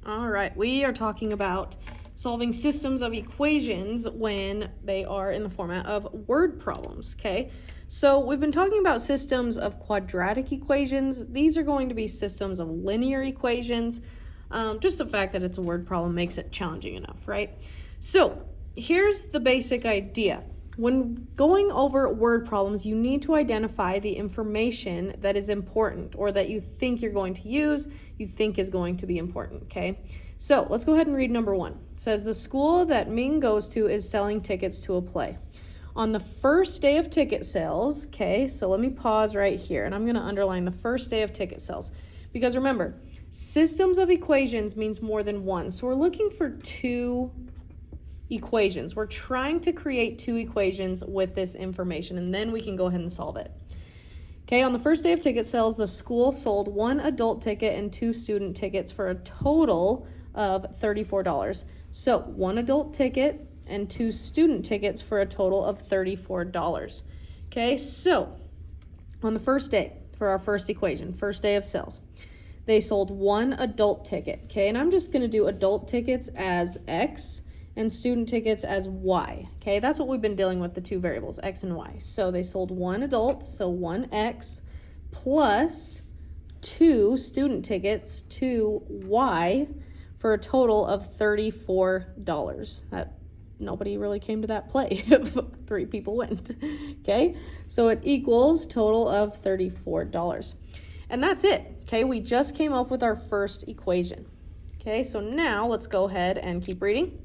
All right, we are talking about solving systems of equations when they are in the format of word problems, okay? So we've been talking about systems of quadratic equations. These are going to be systems of linear equations. Just the fact that it's a word problem makes it challenging enough, right? So here's the basic idea. When going over word problems, you need to identify the information that is important or that you think you're going to use, you think is going to be important, okay? So let's go ahead and read number 1. It says, the school that Ming goes to is selling tickets to a play. On the first day of ticket sales, okay, so let me pause right here, and I'm going to underline the first day of ticket sales. Because remember, systems of equations means more than one. So we're looking for 2 equations. We're trying to create 2 equations with this information, and then we can go ahead and solve it. Okay, on the first day of ticket sales, the school sold 1 adult ticket and 2 student tickets for a total of $34. So 1 adult ticket and 2 student tickets for a total of $34. Okay, so on the first day, for our first equation, first day of sales, they sold 1 adult ticket. Okay, and I'm just going to do adult tickets as X and student tickets as Y. Okay, that's what we've been dealing with, the 2 variables, X and Y. So they sold 1 adult, so 1X, plus 2 student tickets, 2Y, for a total of $34. That nobody really came to that play if 3 people went. Okay, so it equals total of $34. And that's it. Okay, we just came up with our first equation. Okay, so now let's go ahead and keep reading.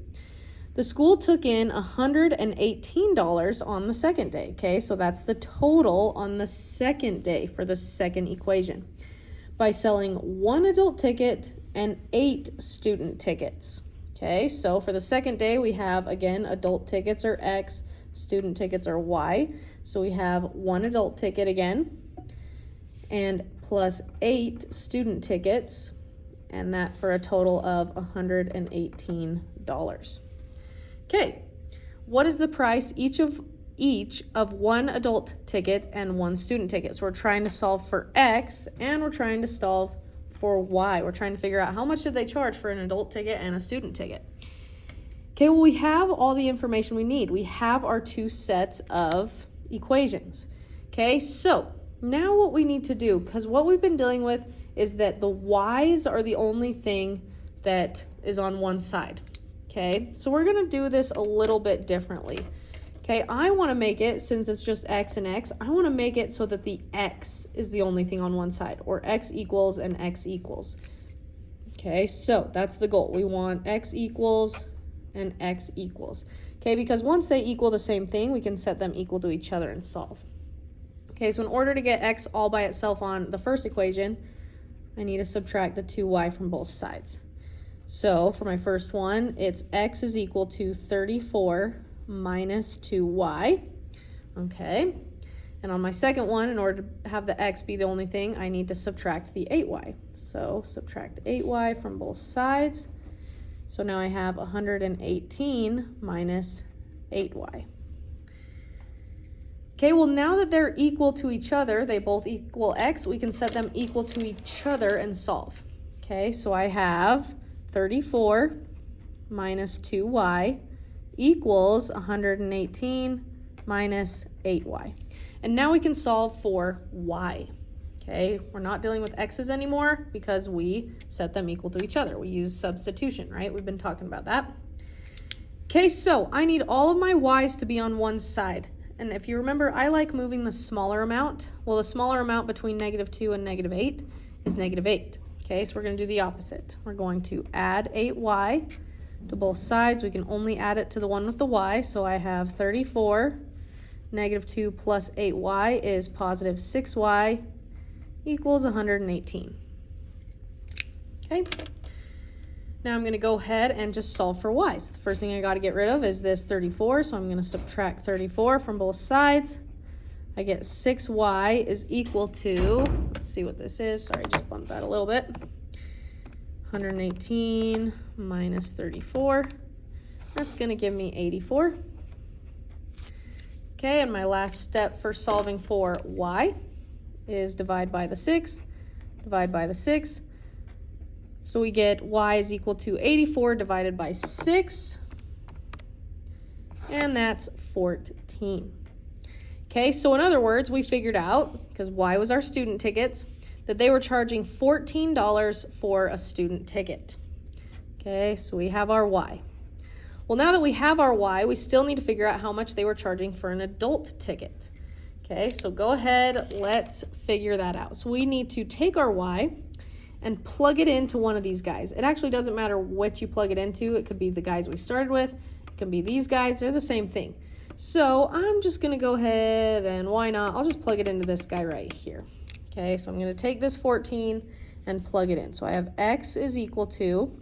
The school took in $118 on the second day. Okay, so that's the total on the second day for the second equation, by selling 1 adult ticket and 8 student tickets. Okay, so for the second day, we have, again, adult tickets are X, student tickets are Y. So we have 1 adult ticket again, and plus 8 student tickets, and that for a total of $118. Okay, what is the price each of 1 adult ticket and 1 student ticket? So we're trying to solve for X, and we're trying to solve for Y. We're trying to figure out how much did they charge for an adult ticket and a student ticket. Okay, well, we have all the information we need. We have our 2 sets of equations. Okay, so now what we need to do, because what we've been dealing with is that the Y's are the only thing that is on one side. Okay, so we're going to do this a little bit differently. Okay, I want to make it, since it's just X and X, I want to make it so that the X is the only thing on one side, or X equals and X equals. Okay, so that's the goal. We want X equals and X equals. Okay, because once they equal the same thing, we can set them equal to each other and solve. Okay, so in order to get X all by itself on the first equation, I need to subtract the 2Y from both sides. So for my first one, it's X is equal to 34 minus 2Y. Okay, and on my second one, in order to have the X be the only thing, I need to subtract the 8Y. So subtract 8Y from both sides. So now I have 118 minus 8Y. Okay, well, now that they're equal to each other, they both equal X, we can set them equal to each other and solve. Okay, so I have 34 minus 2Y equals 118 minus 8Y. And now we can solve for Y. Okay, we're not dealing with X's anymore because we set them equal to each other. We use substitution, right? We've been talking about that. Okay, so I need all of my Y's to be on one side. And if you remember, I like moving the smaller amount. Well, the smaller amount between -2 and -8 is -8. Okay, so we're going to do the opposite. We're going to add 8Y to both sides. We can only add it to the one with the Y. So I have 34, -2 plus 8Y is positive 6Y equals 118. Okay, now I'm going to go ahead and just solve for Y. So the first thing I got to get rid of is this 34. So I'm going to subtract 34 from both sides. I get 6Y is equal to, let's see what this is. Sorry, I just bumped that a little bit. 118 minus 34. That's going to give me 84. Okay, and my last step for solving for Y is divide by the 6, divide by the 6. So we get y is equal to 84 divided by 6, and that's 14. Okay, so in other words, we figured out, because y was our student tickets, that they were charging $14 for a student ticket. Okay, so we have our y. Well, now that we have our y, we still need to figure out how much they were charging for an adult ticket. Okay, so go ahead, let's figure that out. So we need to take our y and plug it into one of these guys. It actually doesn't matter what you plug it into. It could be the guys we started with. It can be these guys. They're the same thing. So I'm just going to go ahead and why not? I'll just plug it into this guy right here. Okay, so I'm going to take this 14 and plug it in. So I have x is equal to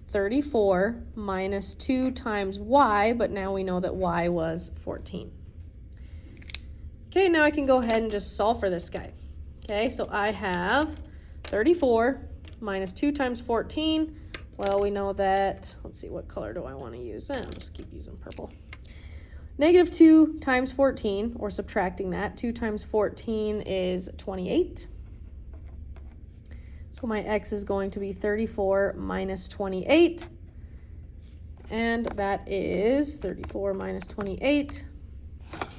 34 minus 2 times y, but now we know that y was 14. Okay, now I can go ahead and just solve for this guy. Okay, so I have 34 minus 2 times 14. Well, we know that, let's see, what color do I want to use? I'll just keep using purple. Negative 2 times 14, or subtracting that, 2 times 14 is 28. So my x is going to be 34 minus 28. And that is 34 minus 28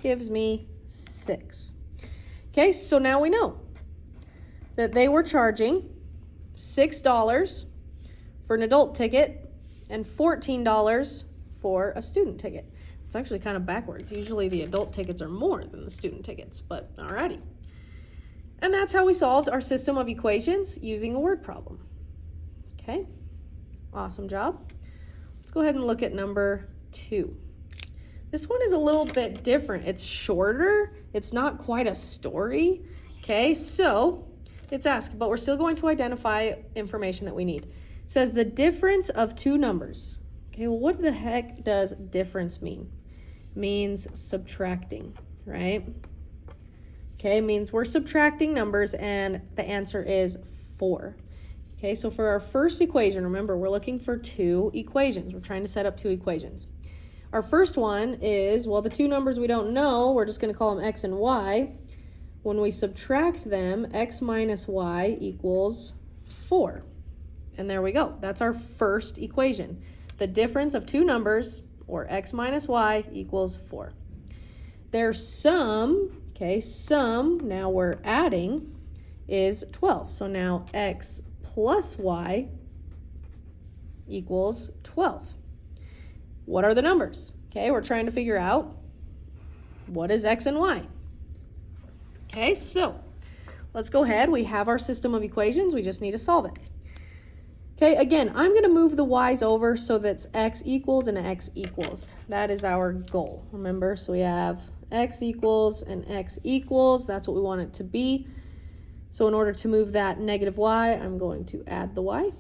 gives me 6. Okay, so now we know that they were charging $6 for an adult ticket and $14 for a student ticket. It's actually kind of backwards. Usually the adult tickets are more than the student tickets, but alrighty. And that's how we solved our system of equations using a word problem. Okay, awesome job. Let's go ahead and look at number 2. This one is a little bit different. It's shorter. It's not quite a story. Okay, so it's asked, but we're still going to identify information that we need. It says the difference of two numbers. Okay, well, what the heck does difference mean? It means subtracting, right? Okay, it means we're subtracting numbers and the answer is 4. Okay, so for our first equation, remember, we're looking for two equations. We're trying to set up two equations. Our first one is, well, the two numbers we don't know, we're just going to call them x and y. When we subtract them, x minus y equals 4. And there we go. That's our first equation. The difference of two numbers, or x minus y, equals 4. Their sum, okay, sum, now we're adding, is 12. So now x plus y equals 12. What are the numbers? Okay, we're trying to figure out what is x and y. Okay, so let's go ahead. We have our system of equations. We just need to solve it. Okay, again, I'm going to move the y's over so that's x equals and x equals. That is our goal, remember? So we have x equals and x equals. That's what we want it to be. So in order to move that negative y, I'm going to add the y.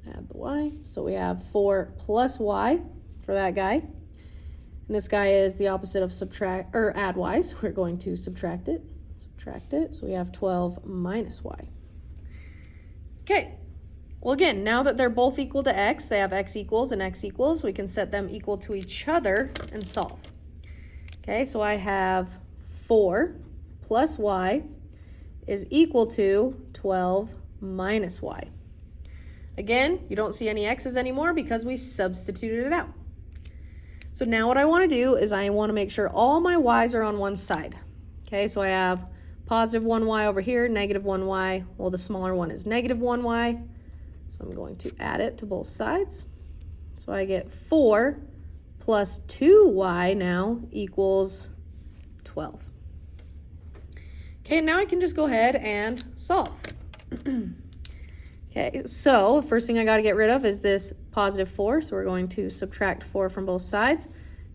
Add the y. So we have 4 plus y for that guy. And this guy is the opposite of subtract or add y, so we're going to subtract it. Subtract it. So we have 12 minus y. Okay. Well, again, now that they're both equal to x, they have x equals and x equals, we can set them equal to each other and solve. Okay, so I have 4 plus y is equal to 12 minus y. Again, you don't see any x's anymore because we substituted it out. So now what I want to do is I want to make sure all my y's are on one side. Okay, so I have positive 1y over here, negative 1y. Well, the smaller one is negative 1y. So I'm going to add it to both sides. So I get 4 plus 2y now equals 12. Okay, now I can just go ahead and solve. Okay, so the first thing I got to get rid of is this positive 4. So we're going to subtract 4 from both sides.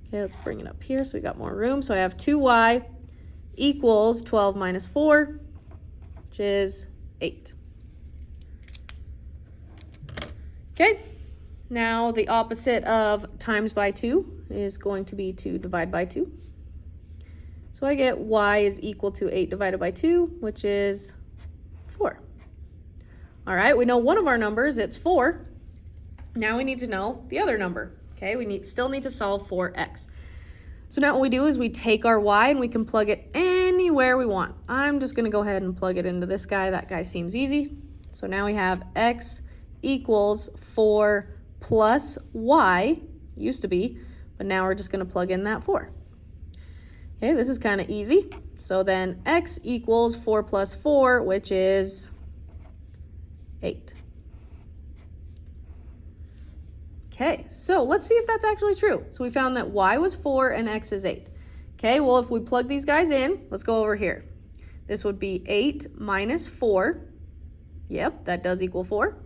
Okay, let's bring it up here so we got more room. So I have 2y equals 12 minus 4, which is 8. Okay, now the opposite of times by 2 is going to be to divide by 2. So I get y is equal to 8 divided by 2, which is 4. All right, we know one of our numbers, it's 4. Now we need to know the other number. Okay, we still need to solve for x. So now what we do is we take our y and we can plug it anywhere we want. I'm just going to go ahead and plug it into this guy. That guy seems easy. So now we have x equals 4 plus y, used to be, but now we're just going to plug in that 4. Okay, this is kind of easy. So then x equals 4 plus 4, which is 8. Okay, so let's see if that's actually true. So we found that y was 4 and x is 8. Okay, well, if we plug these guys in, let's go over here. This would be 8 minus 4. Yep, that does equal 4.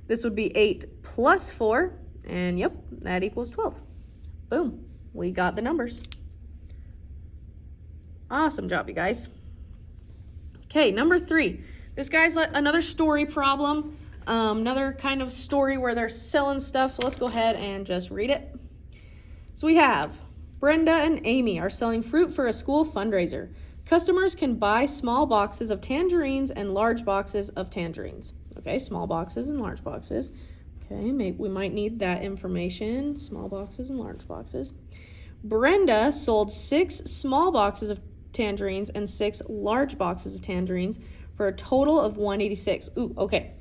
This would be 8 plus 4, and yep, that equals 12. Boom, we got the numbers. Awesome job, you guys. Okay, number 3. This guy's another story problem. Another kind of story where they're selling stuff. So let's go ahead and just read it. So we have Brenda and Amy are selling fruit for a school fundraiser. Customers can buy small boxes of tangerines and large boxes of tangerines. Okay, small boxes and large boxes. Okay, maybe we might need that information. Small boxes and large boxes. Brenda sold 6 small boxes of tangerines and 6 large boxes of tangerines for a total of 186. Ooh, okay.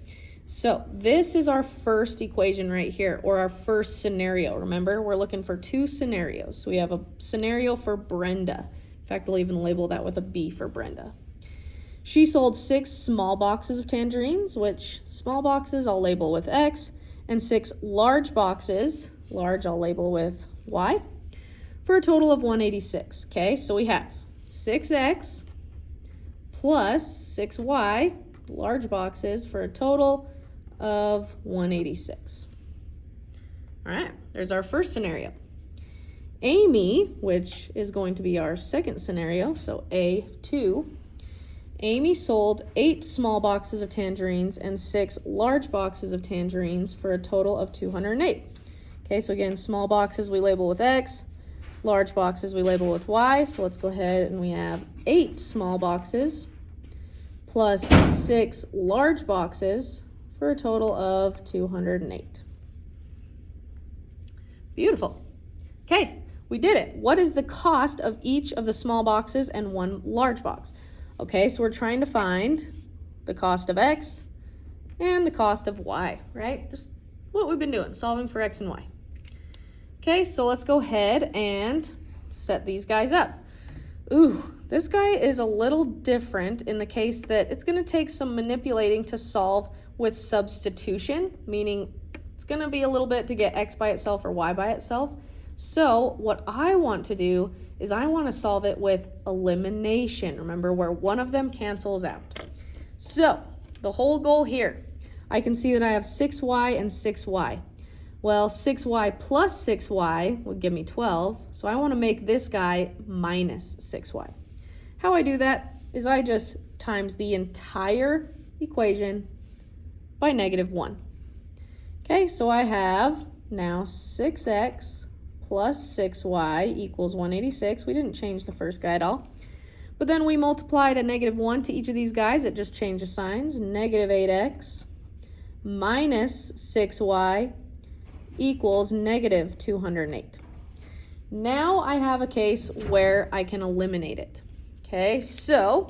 So this is our first equation right here, or our first scenario. Remember, we're looking for 2 scenarios. So we have a scenario for Brenda. In fact, we'll even label that with a B for Brenda. She sold 6 small boxes of tangerines, which small boxes I'll label with X, and 6 large boxes, large I'll label with Y, for a total of 186. Okay, so we have 6X plus 6Y, large boxes, for a total of 186. All right, there's our first scenario. Amy, which is going to be our second scenario, so A2, Amy sold 8 small boxes of tangerines and 6 large boxes of tangerines for a total of 208. Okay, so again, small boxes we label with X, large boxes we label with Y, so let's go ahead and we have 8 small boxes plus 6 large boxes for a total of 208. Beautiful. Okay, we did it. What is the cost of each of the small boxes and 1 large box? Okay, so we're trying to find the cost of X and the cost of Y, right? Just what we've been doing, solving for X and Y. Okay, so let's go ahead and set these guys up. Ooh, this guy is a little different in the case that it's going to take some manipulating to solve with substitution, meaning it's going to be a little bit to get X by itself or Y by itself. So what I want to do is I want to solve it with elimination. Remember, where one of them cancels out. So the whole goal here, I can see that I have 6Y and 6Y. Well, 6Y plus 6Y would give me 12, so I want to make this guy minus 6Y. How I do that is I just times the entire equation by -1. Okay, so I have now 6X plus 6Y equals 186. We didn't change the first guy at all. But then we multiplied a -1 to each of these guys. It just changes signs. -8X minus 6Y equals -208. Now I have a case where I can eliminate it. Okay, so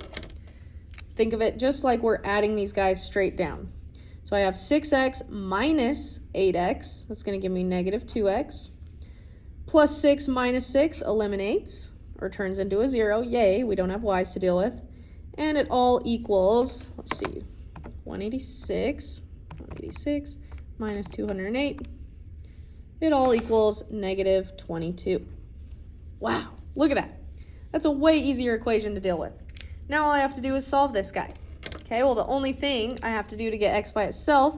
think of it just like we're adding these guys straight down. So I have 6X minus 8X. That's going to give me -2X. Plus 6 minus 6 eliminates, or turns into a 0. Yay, we don't have Y's to deal with. And it all equals, let's see, 186 minus 208. It all equals -22. Wow, look at that. That's a way easier equation to deal with. Now all I have to do is solve this guy. Okay, well, the only thing I have to do to get X by itself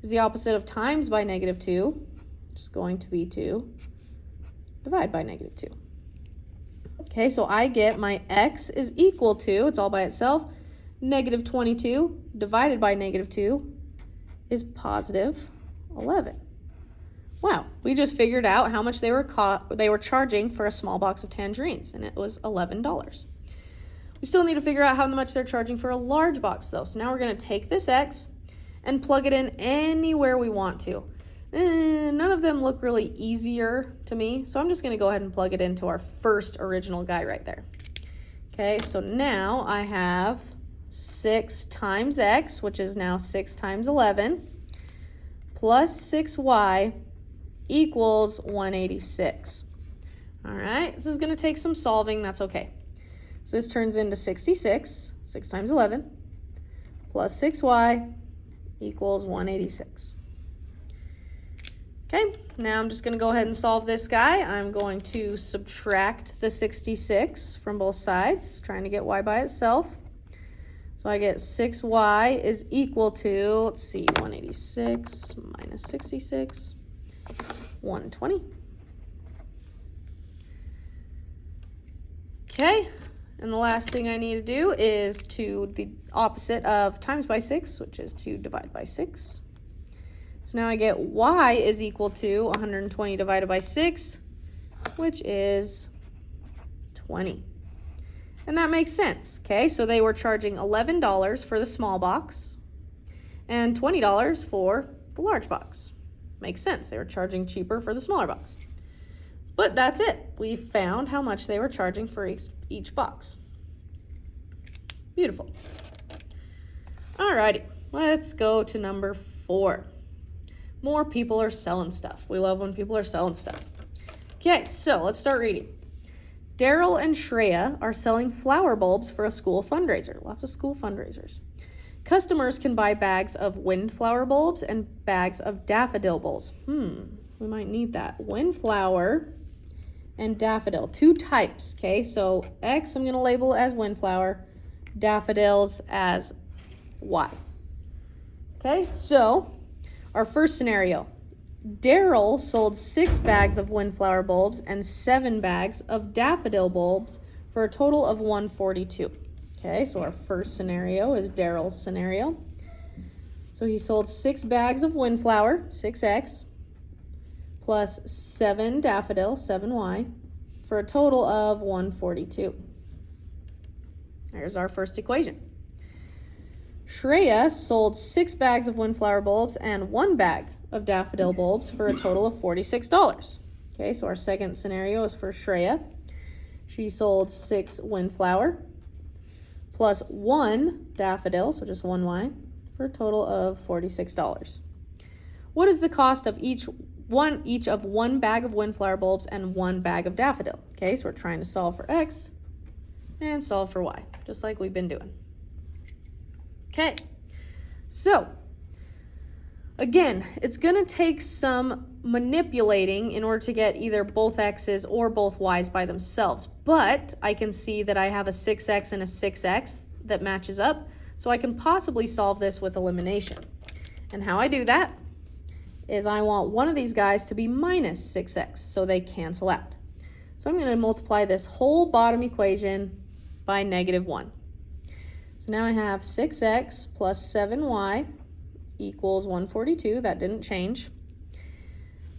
is the opposite of times by -2, which is going to be 2, divide by -2. Okay, so I get my X is equal to, it's all by itself, -22 divided by -2 is positive 11. Wow, we just figured out how much they were charging for a small box of tangerines, and it was $11. We still need to figure out how much they're charging for a large box, though. So now we're going to take this X and plug it in anywhere we want to. None of them look really easier to me, so I'm just going to go ahead and plug it into our first original guy right there. Okay, so now I have 6 times X, which is now 6 times 11, plus 6y equals 186. All right, this is going to take some solving. That's okay. So this turns into 66, 6 times 11, plus 6y equals 186. Okay, now I'm just going to go ahead and solve this guy. I'm going to subtract the 66 from both sides, trying to get y by itself. So I get 6y is equal to, let's see, 186 minus 66, 120. Okay, and the last thing I need to do is to the opposite of times by 6, which is to divide by 6. So now I get y is equal to 120 divided by 6, which is 20. And that makes sense, okay? So they were charging $11 for the small box and $20 for the large box. Makes sense. They were charging cheaper for the smaller box. But that's it. We found how much they were charging for each box. Beautiful. Alrighty, let's go to number 4. More people are selling stuff. We love when people are selling stuff. Okay, so let's start reading. Daryl and Shreya are selling flower bulbs for a school fundraiser. Lots of school fundraisers. Customers can buy bags of windflower bulbs and bags of daffodil bulbs. We might need that. Windflower and daffodil, 2 types, okay? So X I'm going to label as windflower, daffodils as Y. Okay, so our first scenario, Daryl sold 6 bags of windflower bulbs and 7 bags of daffodil bulbs for a total of 142. Okay, so our first scenario is Daryl's scenario. So he sold 6 bags of windflower, 6X, plus 7 daffodil, 7Y, for a total of 142. There's our first equation. Shreya sold 6 bags of windflower bulbs and 1 bag of daffodil bulbs for a total of $46. Okay, so our second scenario is for Shreya. She sold 6 windflower plus 1 daffodil, so just 1Y, for a total of $46. What is the cost of each of 1 bag of windflower bulbs and 1 bag of daffodil? Okay, so we're trying to solve for X and solve for Y, just like we've been doing. Okay, so again, it's going to take some manipulating in order to get either both X's or both Y's by themselves. But I can see that I have a 6X and a 6X that matches up, so I can possibly solve this with elimination. And how I do that is I want one of these guys to be minus 6X, so they cancel out. So I'm going to multiply this whole bottom equation by -1. So now I have 6X plus 7Y equals 142. That didn't change.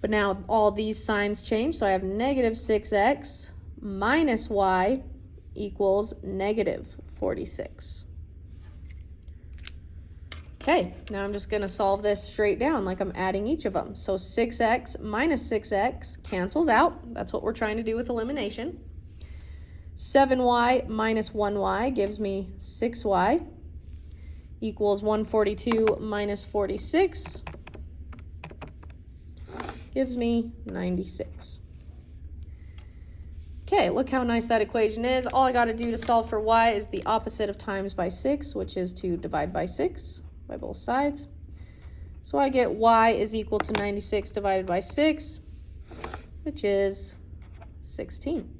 But now all these signs change, so I have -6X minus Y equals -46. Okay, now I'm just going to solve this straight down like I'm adding each of them. So 6X minus 6X cancels out. That's what we're trying to do with elimination. 7Y minus 1Y gives me 6Y equals 142 minus 46 gives me 96. Okay, look how nice that equation is. All I got to do to solve for Y is the opposite of times by 6, which is to divide by 6 by both sides. So I get Y is equal to 96 divided by 6, which is 16.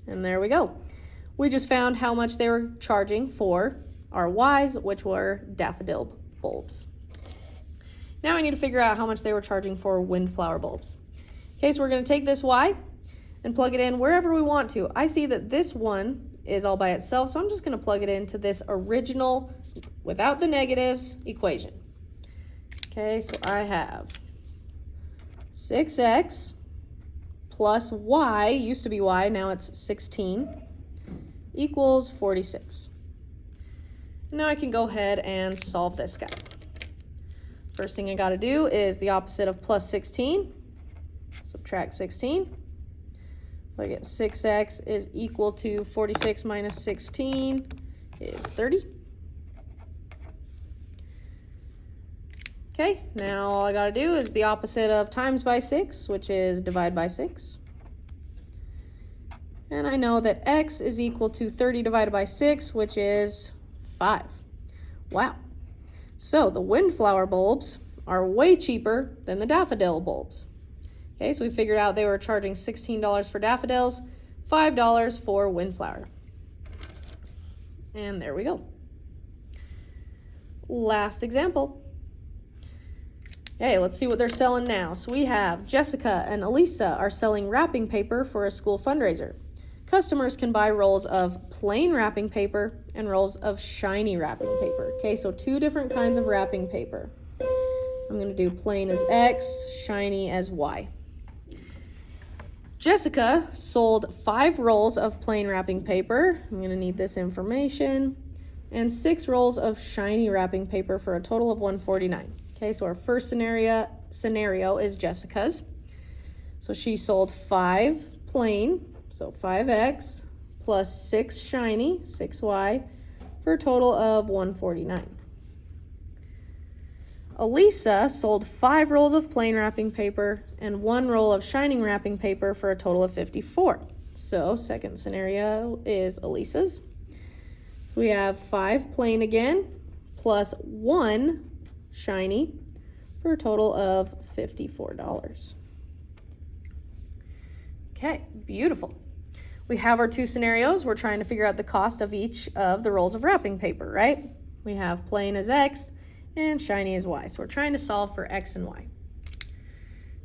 And there we go. We just found how much they were charging for our Y's, which were daffodil bulbs. Now I need to figure out how much they were charging for windflower bulbs. Okay, so we're going to take this Y and plug it in wherever we want to. I see that this one is all by itself, so I'm just going to plug it into this original, without the negatives, equation. Okay, so I have 6X plus Y, used to be Y, now it's 16, equals 46. Now I can go ahead and solve this guy. First thing I got to do is the opposite of plus 16. Subtract 16. So I get 6X is equal to 46 minus 16 is 30. Okay, now all I gotta do is the opposite of times by 6, which is divide by 6. And I know that x is equal to 30 divided by 6, which is 5. Wow. So the windflower bulbs are way cheaper than the daffodil bulbs. Okay, so we figured out they were charging $16 for daffodils, $5 for windflower. And there we go. Last example. Okay, let's see what they're selling now. So we have Jessica and Elisa are selling wrapping paper for a school fundraiser. Customers can buy rolls of plain wrapping paper and rolls of shiny wrapping paper. Okay, so 2 different kinds of wrapping paper. I'm going to do plain as X, shiny as Y. Jessica sold 5 rolls of plain wrapping paper. I'm going to need this information. And 6 rolls of shiny wrapping paper for a total of $149. Okay, so our first scenario is Jessica's. So she sold 5 plain, so 5X, plus 6 shiny, 6Y, for a total of $149. Elisa sold 5 rolls of plain wrapping paper and 1 roll of shining wrapping paper for a total of $54. So second scenario is Elisa's. So we have 5 plain again, plus 1 shiny for a total of $54. Okay, beautiful. We have our 2 scenarios. We're trying to figure out the cost of each of the rolls of wrapping paper, right? We have plain as X and shiny as Y. So we're trying to solve for X and Y.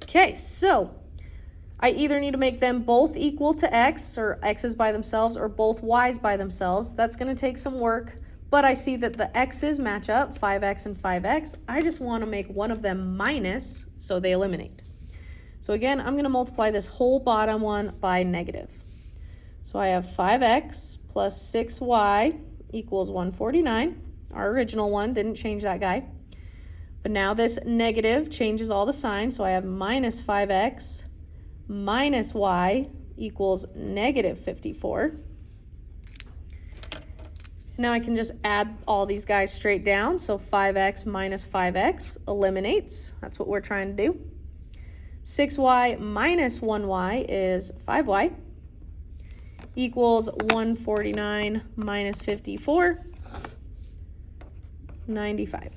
Okay, so I either need to make them both equal to X, or X's by themselves, or both Y's by themselves. That's going to take some work, but I see that the X's match up, 5X and 5X. I just want to make one of them minus, so they eliminate. So again, I'm going to multiply this whole bottom one by negative. So I have 5X plus 6Y equals 149. Our original one didn't change that guy. But now this negative changes all the signs, so I have minus 5X minus Y equals negative 54. Now I can just add all these guys straight down. So 5X minus 5X eliminates. That's what we're trying to do. 6Y minus 1Y is 5Y equals 149 minus 54, 95.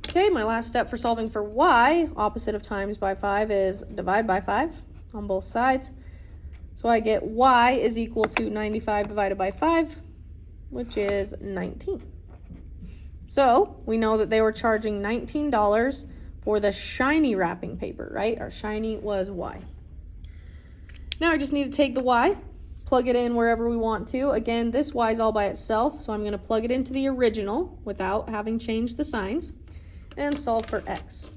Okay, my last step for solving for Y, opposite of times by 5, is divide by 5 on both sides. So I get Y is equal to 95 divided by 5, which is 19. So we know that they were charging $19 for the shiny wrapping paper, right? Our shiny was Y. Now I just need to take the Y, plug it in wherever we want to. Again, this Y is all by itself, so I'm going to plug it into the original without having changed the signs and solve for X.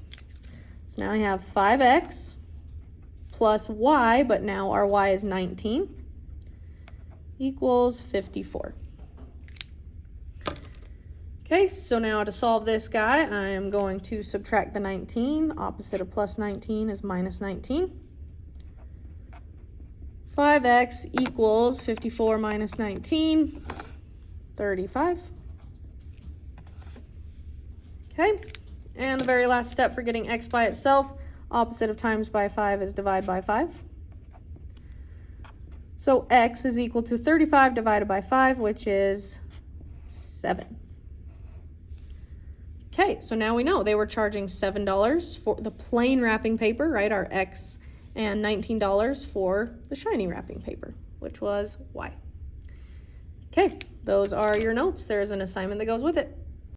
So now I have 5X plus Y, but now our Y is 19, equals 54. Okay, so now to solve this guy, I am going to subtract the 19. Opposite of plus 19 is minus 19. 5X equals 54 minus 19, 35. Okay, and the very last step for getting X by itself, opposite of times by 5 is divide by 5. So X is equal to 35 divided by 5, which is 7. Okay, so now we know they were charging $7 for the plain wrapping paper, right, our X, and $19 for the shiny wrapping paper, which was Y. Okay, those are your notes. There's an assignment that goes with it.